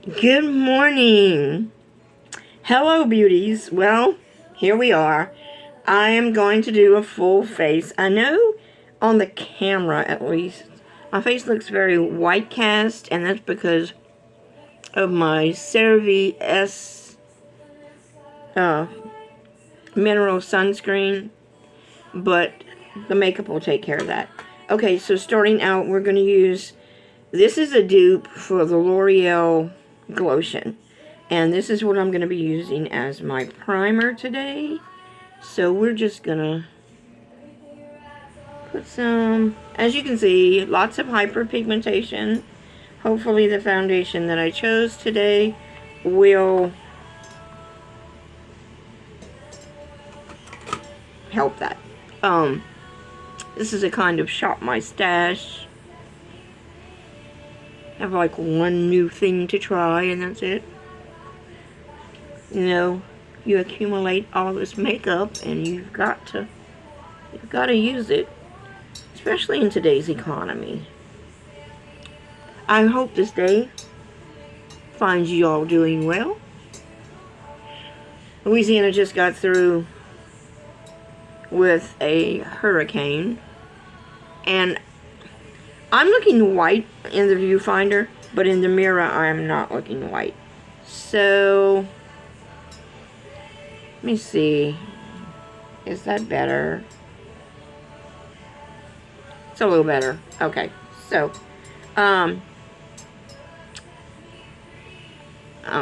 Good morning. Hello, beauties. Well, here we are. I am going to do a full face. I know on the camera, at least, my face looks very white cast, and that's because of my CeraVe S mineral sunscreen, but the makeup will take care of that. Okay, so starting out, we're going to use, this is a dupe for the L'Oreal Glotion. And this is what I'm going to be using as my primer today. So we're just going to put some, as you can see, lots of hyperpigmentation. Hopefully the foundation that I chose today will help that. This is a kind of shop my stash. I have like one new thing to try and that's it. You know, you accumulate all this makeup and you've got to use it, especially in today's economy. I hope this day finds you all doing well. Louisiana just got through with a hurricane, and I'm looking white in the viewfinder, but in the mirror I'm not looking white. So let me see. Is that better? It's a little better. Okay. So, I'm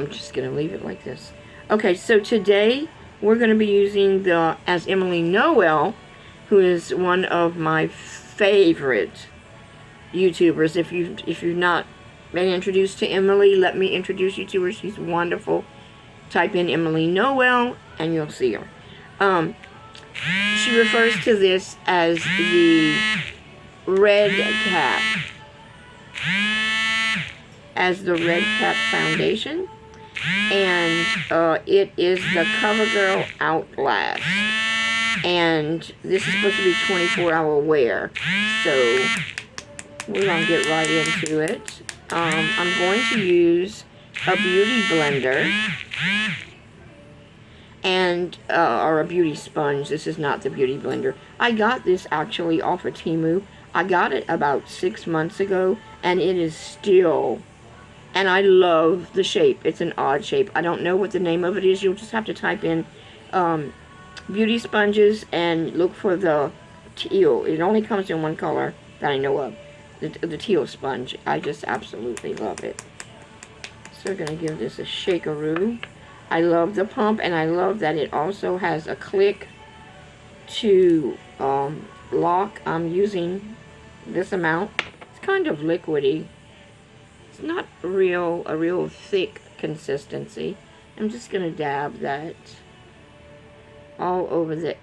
just going to leave it like this. Okay, so today we're going to be using the, as Emily Noel, who is one of my favorite YouTubers. If you've not been introduced to Emily, let me introduce you to her. She's wonderful. Type in Emily Noel and you'll see her. She refers to this as the red cap, foundation, and it is the CoverGirl Outlast, and this is supposed to be 24-hour wear, so we're gonna get right into it. I'm going to use a beauty blender and or a beauty sponge. This is not the beauty blender. I got this actually off of Temu. I got it about 6 months ago, and it is still, and I love the shape. It's an odd shape. I don't know what the name of it is. You'll just have to type in beauty sponges and look for the teal. It only comes in one color that I know of, the teal sponge. I just absolutely love it. So we're going to give this a shakeroo. I love the pump, and I love that it also has a click to lock. I'm using this amount. It's kind of liquidy. It's not a real thick consistency. I'm just going to dab that all over the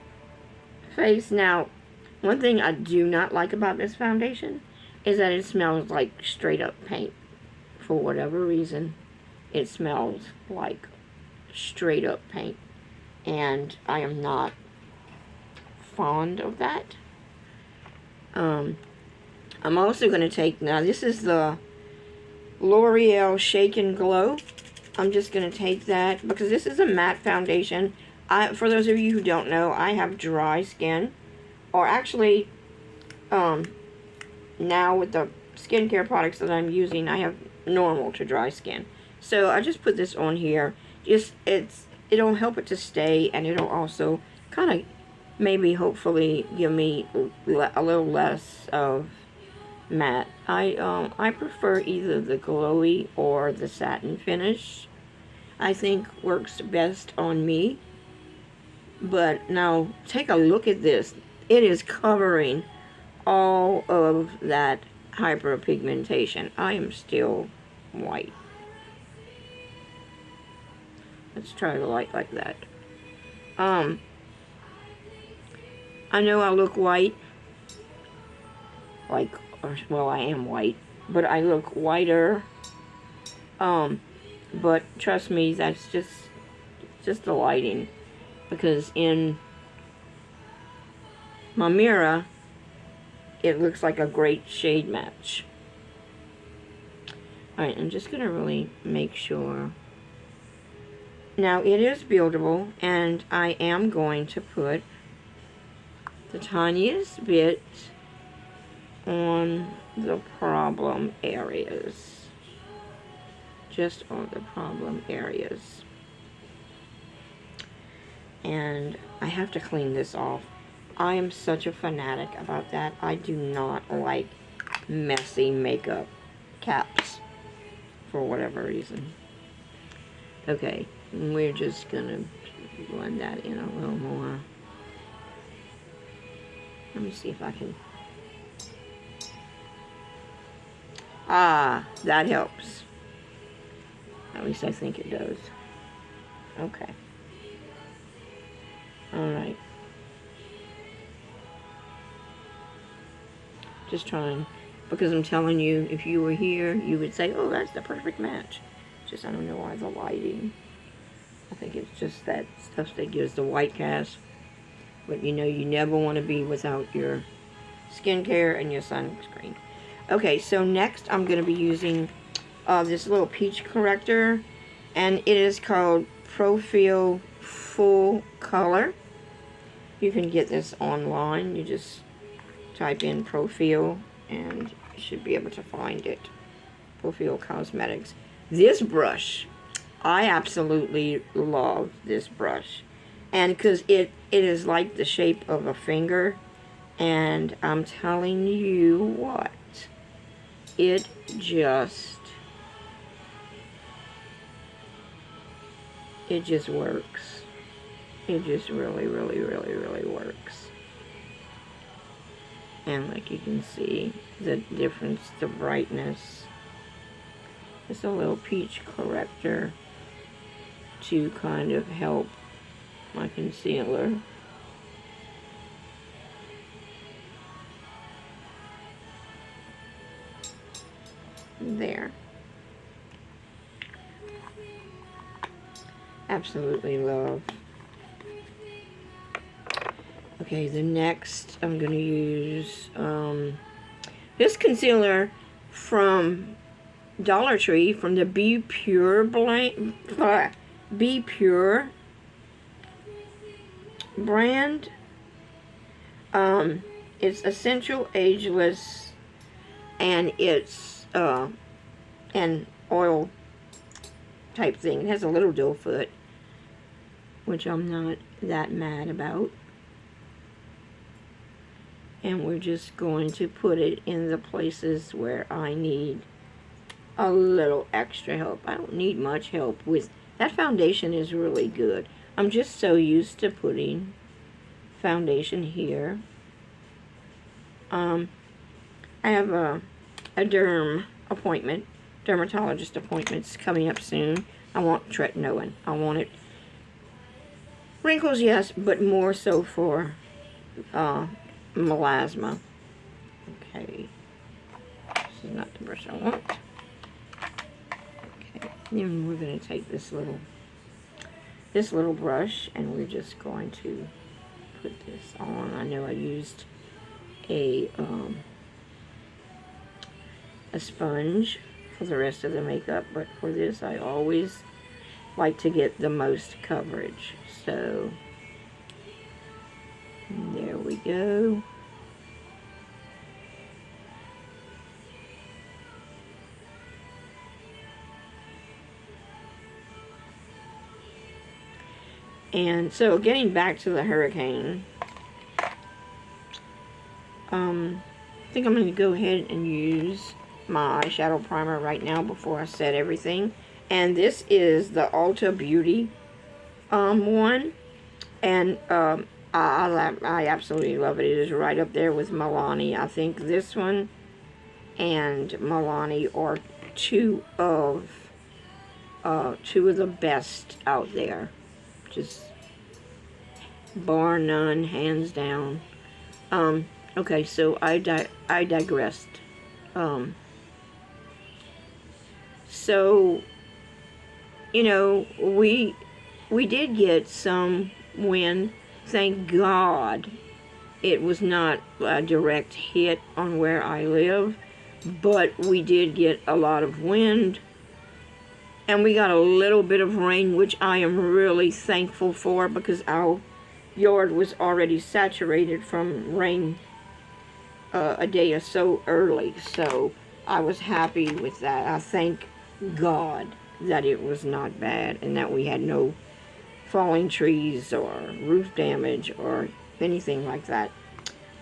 face. Now, one thing I do not like about this foundation is that it smells like straight up paint. For whatever reason, it smells like straight up paint, and I am not fond of that. I'm also going to take, now this is the L'Oreal Shake and Glow. I'm just going to take that because this is a matte foundation. For those of you who don't know, I have dry skin, or actually now with the skincare products that I'm using, I have normal to dry skin. So I just put this on here. It'll help it to stay, and it'll also kind of maybe hopefully give me a little less of matte. I prefer either the glowy or the satin finish. I think works best on me. But now take a look at this. It is covering all of that hyperpigmentation. I am still white. Let's try the light like that. I know I look white, well, I am white, but I look whiter. But trust me, that's just the lighting, because in my mirror, it looks like a great shade match. Alright, I'm just going to really make sure. Now, it is buildable, and I am going to put the tiniest bit on the problem areas. Just on the problem areas. And I have to clean this off. I am such a fanatic about that. I do not like messy makeup caps for whatever reason. Okay, we're just gonna blend that in a little more. Let me see if I can. Ah, that helps. At least I think it does. Okay. Alright. Just trying, because I'm telling you, if you were here, you would say, oh, that's the perfect match. Just, I don't know why the lighting. I think it's just that stuff that gives the white cast. But you know, you never want to be without your skincare and your sunscreen. Okay, so next I'm going to be using this little peach corrector. And it is called Profile Full Color. You can get this online. You just type in Profile and you should be able to find it. Profile Cosmetics. This brush, I absolutely love this brush. And because it is like the shape of a finger. And I'm telling you what, it just works. It just really, really, really, really works. And like you can see the difference, the brightness. It's a little peach corrector to kind of help my concealer. There. Absolutely love. Okay, the next I'm going to use this concealer from Dollar Tree, from the Be Pure brand. It's Essential Ageless, and it's an oil type thing. It has a little doe foot, which I'm not that mad about. And we're just going to put it in the places where I need a little extra help. I don't need much help with that. Foundation is really good. I'm just so used to putting foundation here. I have a dermatologist appointments coming up soon. I want tretinoin. I want it. Wrinkles, yes, but more so for melasma. Okay. This is not the brush I want. Okay. Then we're going to take this little brush, and we're just going to put this on. I know I used a sponge for the rest of the makeup, but for this I always like to get the most coverage. So there we go. And so getting back to the hurricane, I think I'm going to go ahead and use my eyeshadow primer right now before I set everything. And this is the Ulta Beauty one. And I absolutely love it. It is right up there with Milani. I think this one and Milani are two of the best out there. Just bar none, hands down. Okay, so I digressed. So, you know, we did get some wind. Thank God it was not a direct hit on where I live, but we did get a lot of wind, and we got a little bit of rain, which I am really thankful for, because our yard was already saturated from rain a day or so early. So I was happy with that. I thank God that it was not bad and that we had no falling trees or roof damage or anything like that.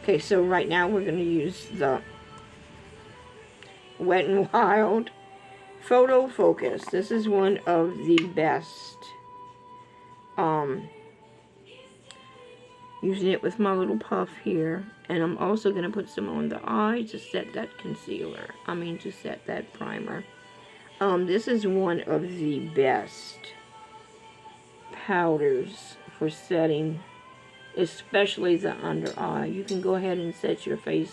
Okay, so right now we're going to use the Wet n Wild Photo Focus. This is one of the best. Using it with my little puff here, and I'm also going to put some on the eye to set that concealer. To set that primer. This is one of the best powders for setting, especially the under eye. You can go ahead and set your face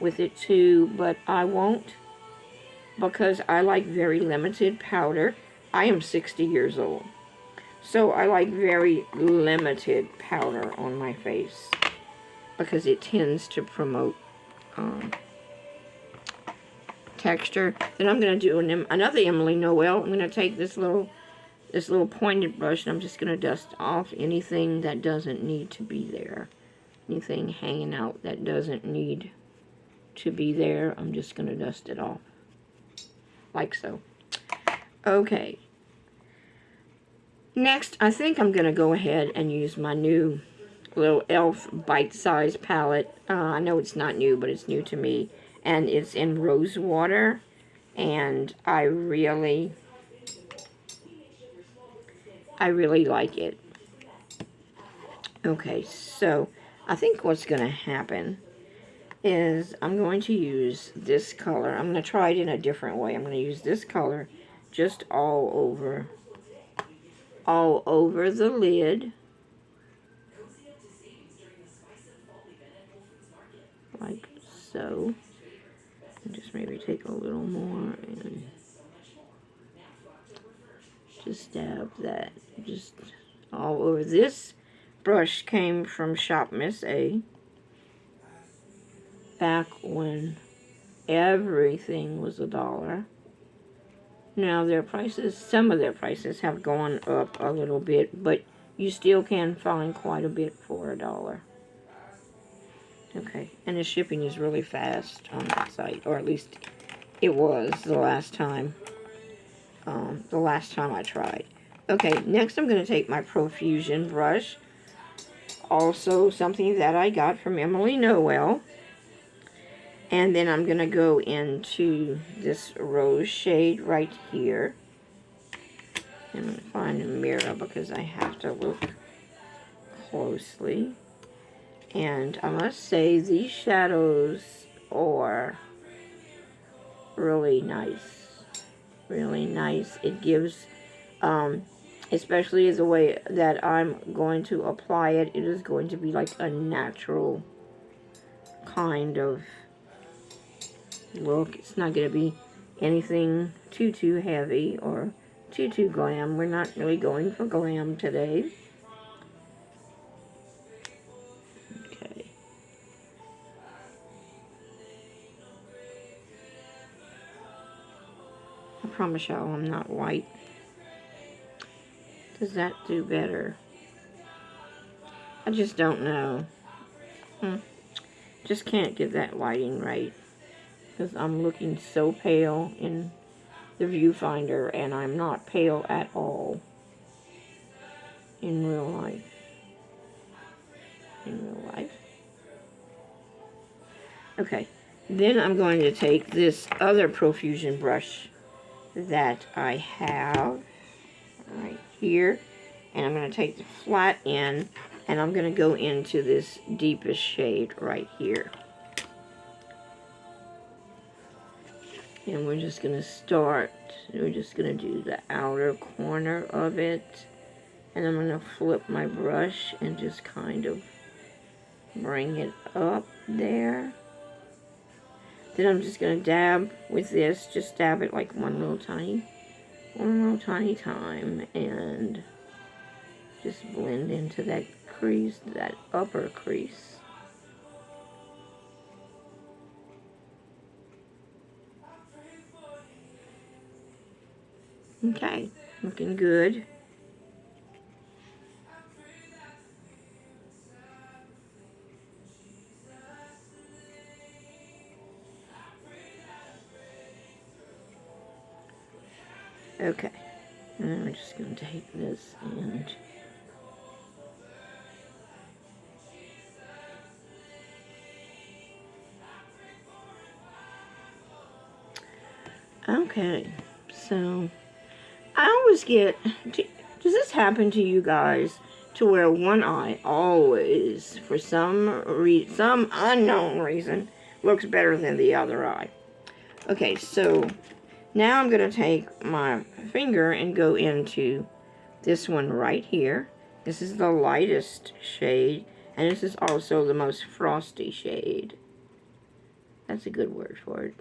with it too, but I won't, because I like very limited powder. I am 60 years old, so I like very limited powder on my face, because it tends to promote texture. Then I'm going to do another Emily Noel. I'm going to take this little pointed brush, and I'm just going to dust off anything that doesn't need to be there. Anything hanging out that doesn't need to be there, I'm just going to dust it off. Like so. Okay. Next, I think I'm going to go ahead and use my new little e.l.f. bite-sized palette. I know it's not new, but it's new to me. And it's in rose water. And I really like it. Okay, so I think what's going to happen is I'm going to use this color. I'm going to try it in a different way. I'm going to use this color just all over the lid. Like so. Just maybe take a little more and just dab that just all over. This brush came from Shop Miss A back when everything was $1. Now their prices, some of their prices have gone up a little bit, but you still can find quite a bit for $1. Okay, and the shipping is really fast on that site, or at least it was the last time I tried. Okay, next I'm going to take my Profusion brush, also something that I got from Emily Noel, and then I'm going to go into this rose shade right here. I'm going to find a mirror because I have to look closely. And I must say, these shadows are really nice. Really nice. It gives, especially the way that I'm going to apply it, it is going to be like a natural kind of look. It's not going to be anything too heavy or too glam. We're not really going for glam today. Okay. I promise y'all I'm not white. Does that do better? I just don't know. Just can't get that lighting right, because I'm looking so pale in the viewfinder, and I'm not pale at all in real life. Okay, then I'm going to take this other Profusion brush that I have right here, and I'm going to take the flat end, and I'm going to go into this deepest shade right here. And we're just going to start, we're just going to do the outer corner of it. And I'm going to flip my brush and just kind of bring it up there. Then I'm just going to dab with this, just dab it like one little tiny time, and just blend into that crease, that upper crease. Okay, looking good. Okay, and I'm just going to take this and okay, so I always get, does this happen to you guys, to where one eye always, for some unknown reason, looks better than the other eye? Okay, so now I'm going to take my finger and go into this one right here. This is the lightest shade, and this is also the most frosty shade. That's a good word for it.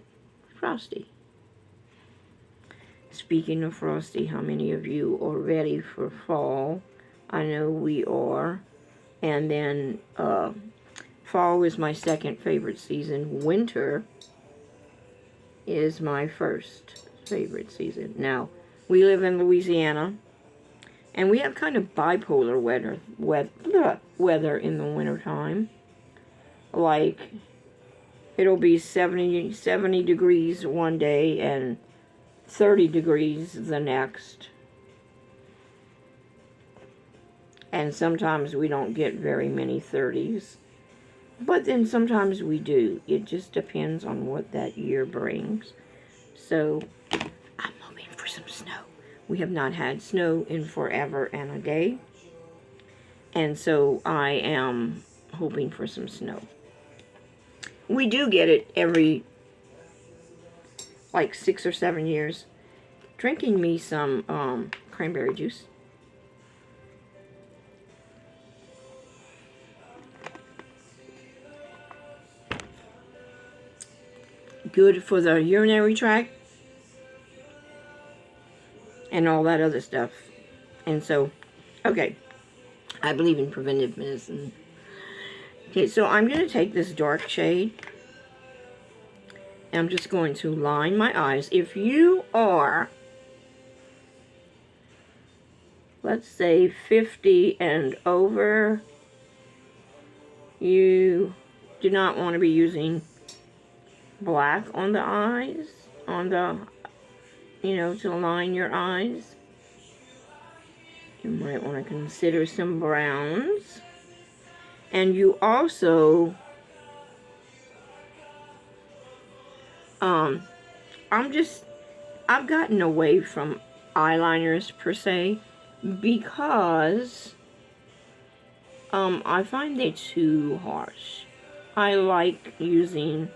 Frosty. Speaking of frosty, how many of you are ready for fall? I know we are. And then fall is my second favorite season. Winter is my first favorite season. Now, we live in Louisiana, and we have kind of bipolar weather in the wintertime. Like, it'll be 70 degrees one day and 30 degrees the next. And sometimes we don't get very many 30s. But then sometimes we do. It just depends on what that year brings. So, I'm hoping for some snow. We have not had snow in forever and a day. And so I am hoping for some snow. We do get it every, like, 6 or 7 years. Drinking me some cranberry juice. Good for the urinary tract and all that other stuff. And so, okay, I believe in preventive medicine. Okay, so I'm going to take this dark shade, and I'm just going to line my eyes. If you are, let's say, 50 and over, you do not want to be using black on the eyes, to line your eyes. You might want to consider some browns. And you also, I've gotten away from eyeliners per se, because I find they too harsh. I like using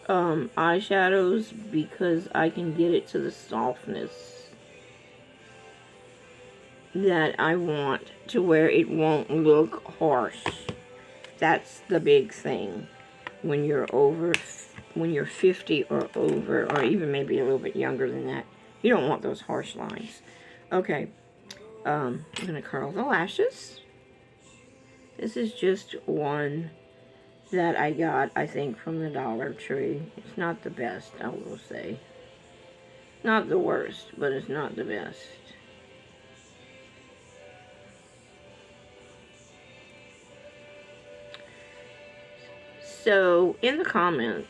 eyeshadows because I can get it to the softness that I want, to where it won't look harsh. That's the big thing when you're 50 or over, or even maybe a little bit younger than that. You don't want those harsh lines. Okay, I'm gonna curl the lashes. This is just one that I got, I think, from the Dollar Tree. It's not the best, I will say. Not the worst, but it's not the best. So, in the comments,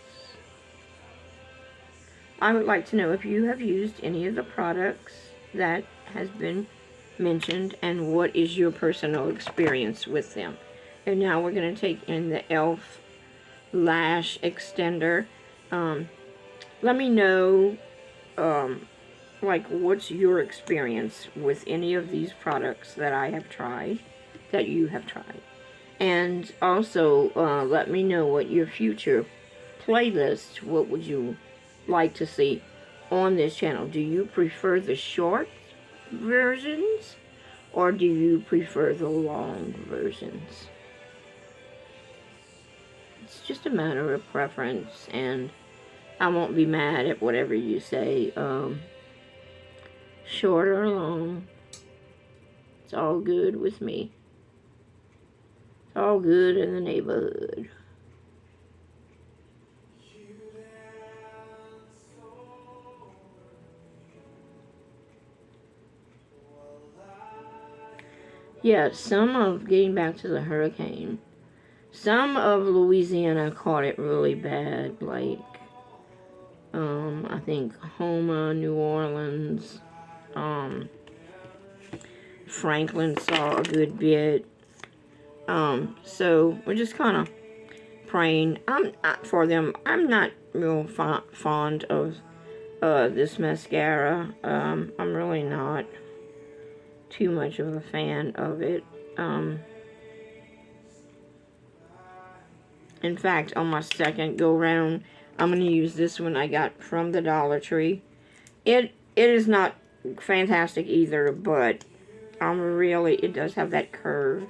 I would like to know if you have used any of the products that has been mentioned, and what is your personal experience with them. And now we're going to take in the e.l.f. Lash Extender. Let me know, like, what's your experience with any of these products that I have tried, that you have tried. And also, let me know what your future playlist, what would you like to see on this channel. Do you prefer the short versions, or do you prefer the long versions? It's just a matter of preference, and I won't be mad at whatever you say. Short or long, it's all good with me. It's all good in the neighborhood. Yeah, getting back to the hurricane, some of Louisiana caught it really bad, like, I think Houma, New Orleans, Franklin saw a good bit. So we're just kind of praying for them. I'm not real fond of this mascara. I'm really not too much of a fan of it. In fact, on my second go round, I'm going to use this one I got from the Dollar Tree. It is not fantastic either, but it does have that curve.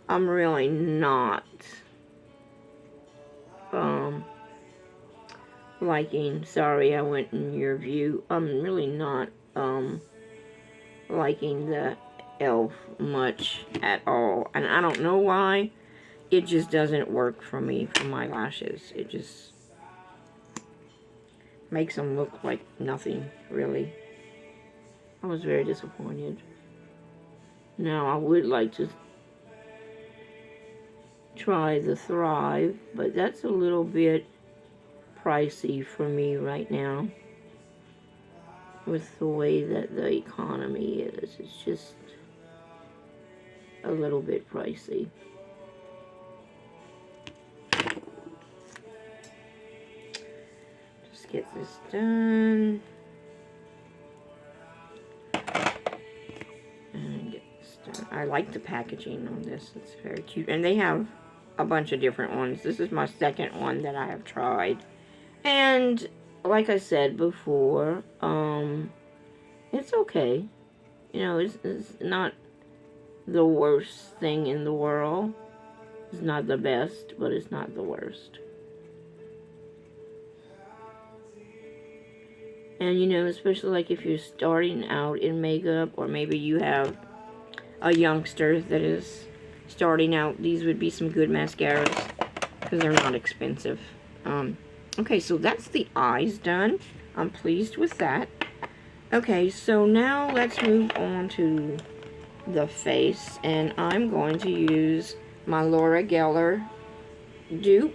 I'm really not liking, sorry I went in your view, I'm really not liking the e.l.f. much at all, and I don't know why. It just doesn't work for me for my lashes. It just makes them look like nothing, really. I was very disappointed. Now, I would like to try the Thrive, but that's a little bit pricey for me right now. With the way that the economy is, it's just a little bit pricey. Just get this done. And get this done. I like the packaging on this. It's very cute. And they have a bunch of different ones. This is my second one that I have tried. And like I said before, it's okay. You know, it's not the worst thing in the world. It's not the best, but it's not the worst. And, you know, especially like if you're starting out in makeup, or maybe you have a youngster that is starting out, these would be some good mascaras because they're not expensive. Okay, so that's the eyes done. I'm pleased with that. Okay, so now let's move on to the face, and I'm going to use my Laura Geller dupe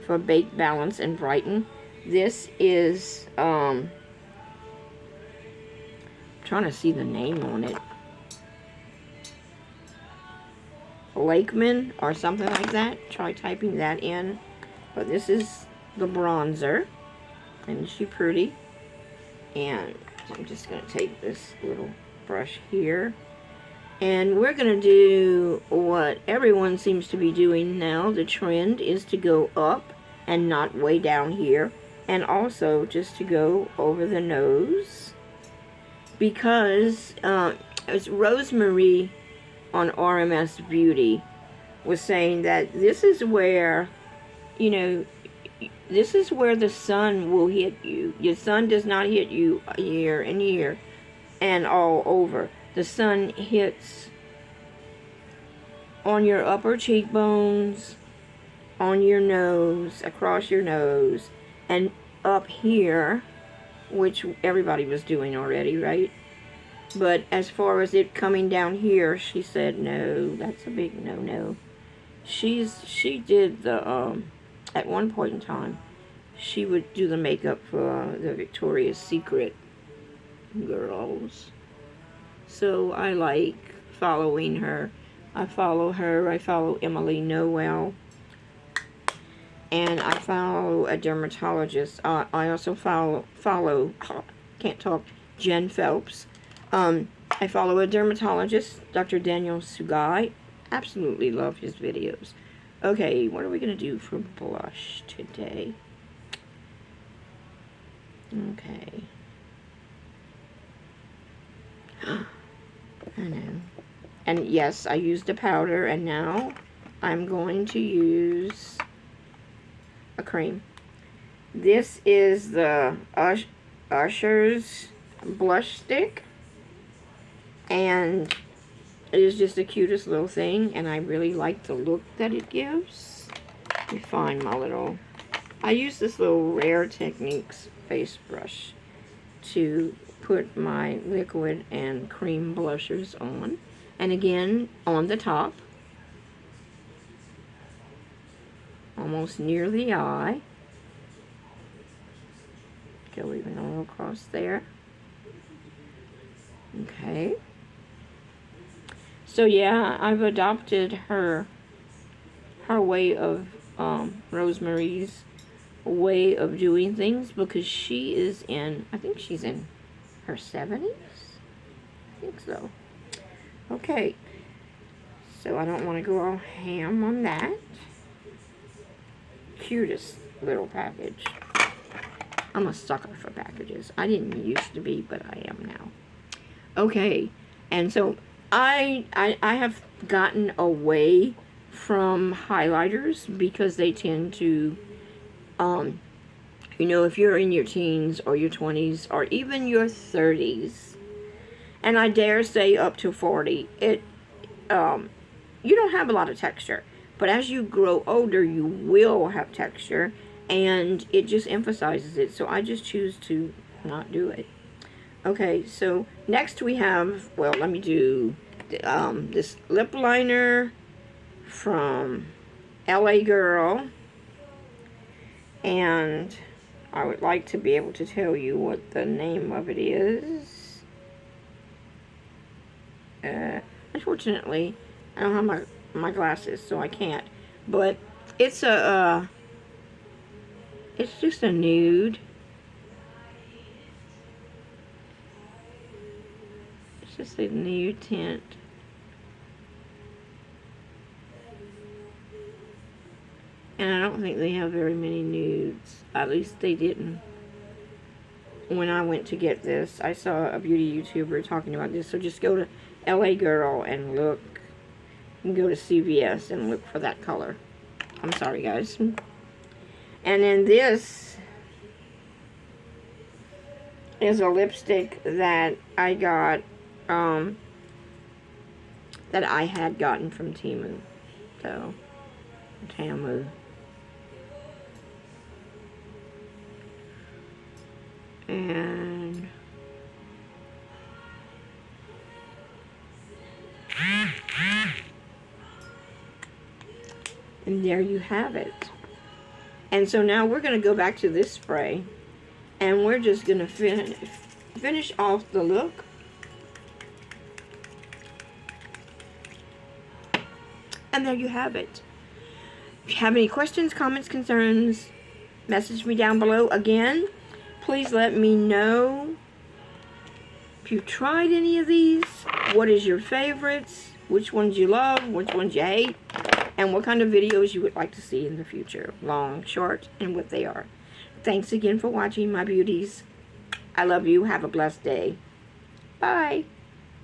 for Bake, Balance, and Brighten. This is, trying to see the name on it. Lakeman or something like that. Try typing that in. But this is the bronzer. And is she pretty? And I'm just going to take this little brush here. And we're going to do what everyone seems to be doing now. The trend is to go up and not way down here. And also just to go over the nose. Because it's Rosemary on RMS Beauty was saying that this is where, you know, this is where the sun will hit you. Your sun does not hit you here and here and all over. The sun hits on your upper cheekbones, on your nose, across your nose, and up here, which everybody was doing already, right? But as far as it coming down here, she said, no, that's a big no-no. She did the, at one point in time, she would do the makeup for the Victoria's Secret girls. So I like following her. I follow her. I follow Emily Noel. And I follow a dermatologist. I also follow can't talk, Jen Phelps. I follow a dermatologist, Dr. Daniel Sugai. Absolutely love his videos. Okay, what are we going to do for blush today? Okay. I know. And yes, I used a powder, and now I'm going to use a cream. This is the Usher's blush stick, and it is just the cutest little thing, and I really like the look that it gives. Let me find my little, I use this little Rare Techniques face brush to put my liquid and cream blushers on. And again, on the top, almost near the eye. Go even a little across there. Okay. So yeah, I've adopted her way of, Rosemary's way of doing things, because she is in, I think she's in her 70s? I think so. Okay. So I don't want to go all ham on that. Cutest little package. I'm a sucker for packages. I didn't used to be, but I am now. Okay, and so I have gotten away from highlighters because they tend to, you know, if you're in your teens or your 20s or even your 30s, and I dare say up to 40, you don't have a lot of texture. But as you grow older, you will have texture, and it just emphasizes it. So I just choose to not do it. Okay, so next we have, well, let me do this lip liner from LA Girl. And I would like to be able to tell you what the name of it is. Unfortunately, I don't have my glasses, so I can't. But it's it's just a nude. It's just a nude tint. And I don't think they have very many nudes. At least they didn't. When I went to get this, I saw a beauty YouTuber talking about this. So just go to LA Girl and look. You can go to CVS and look for that color. I'm sorry, guys. And then this is a lipstick that I got, that I had gotten from Temu. So, Tamu. And there you have it. And so now we're going to go back to this spray, and we're just going to finish off the look. And there you have it. If you have any questions, comments, concerns, message me down below. Again, please let me know if you've tried any of these, what is your favorites, which ones you love, which ones you hate, and what kind of videos you would like to see in the future, long, short, and what they are. Thanks again for watching, my beauties. I love you. Have a blessed day. Bye.